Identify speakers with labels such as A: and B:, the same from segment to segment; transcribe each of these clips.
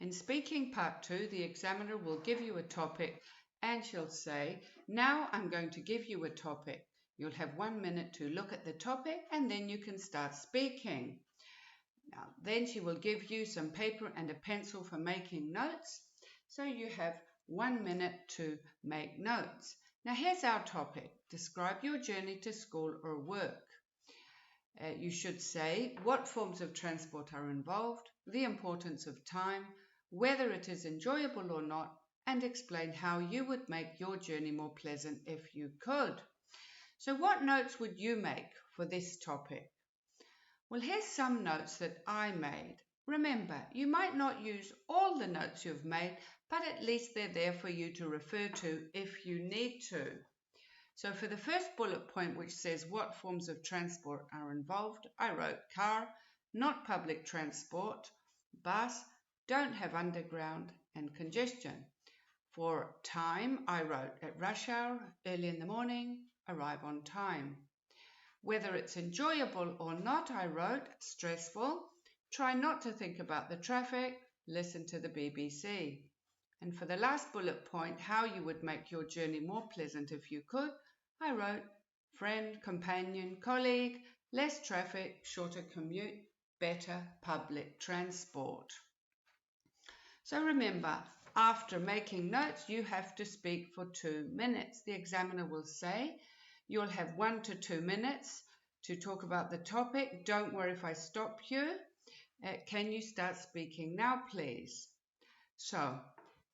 A: In speaking part 2, the examiner will give you a topic and she'll say, now I'm going to give you a topic. You'll have 1 minute to look at the topic and then you can start speaking. Now, then she will give you some paper and a pencil for making notes. So you have 1 minute to make notes. Now here's our topic. Describe your journey to school or work. You should say what forms of transport are involved, the importance of time, whether it is enjoyable or not, and explain how you would make your journey more pleasant if you could. So what notes would you make for this topic? Well, here's some notes that I made. Remember, you might not use all the notes you've made, but at least they're there for you to refer to if you need to. So for the first bullet point, which says what forms of transport are involved, I wrote car, not public transport, bus, don't have underground, and congestion. For time, I wrote at rush hour, early in the morning, arrive on time. Whether it's enjoyable or not, I wrote stressful, try not to think about the traffic, listen to the BBC. And for the last bullet point, how you would make your journey more pleasant if you could, I wrote friend, companion, colleague, less traffic, shorter commute, better public transport. So remember, after making notes, you have to speak for 2 minutes. The examiner will say you'll have 1 to 2 minutes to talk about the topic. Don't worry if I stop you. Can you start speaking now, please? So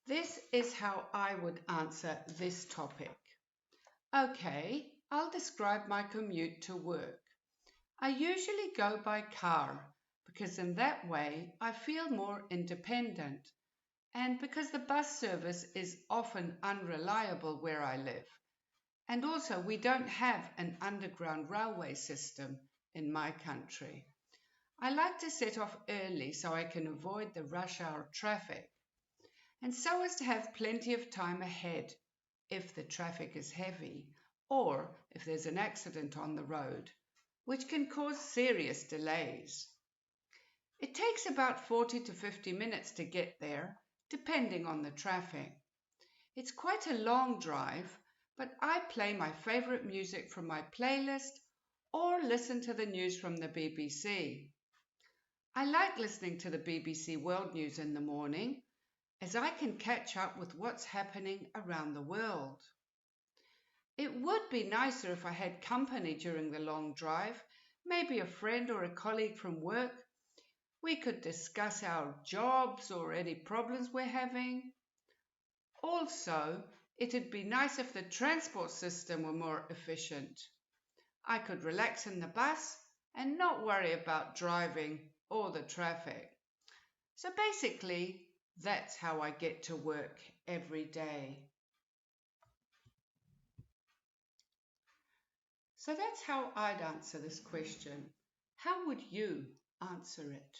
A: this is how I would answer this topic. Okay, I'll describe my commute to work. I usually go by car because in that way I feel more independent and because the bus service is often unreliable where I live. And also we don't have an underground railway system in my country. I like to set off early so I can avoid the rush hour traffic and so as to have plenty of time ahead if the traffic is heavy or if there's an accident on the road, which can cause serious delays. It takes about 40 to 50 minutes to get there, depending on the traffic. It's quite a long drive, but I play my favorite music from my playlist or listen to the news from the BBC. I like listening to the BBC World News in the morning, as I can catch up with what's happening around the world. It would be nicer if I had company during the long drive, maybe a friend or a colleague from work. We could discuss our jobs or any problems we're having. Also, it'd be nice if the transport system were more efficient. I could relax in the bus and not worry about driving or the traffic. So basically, that's how I get to work every day. So that's how I'd answer this question. How would you answer it?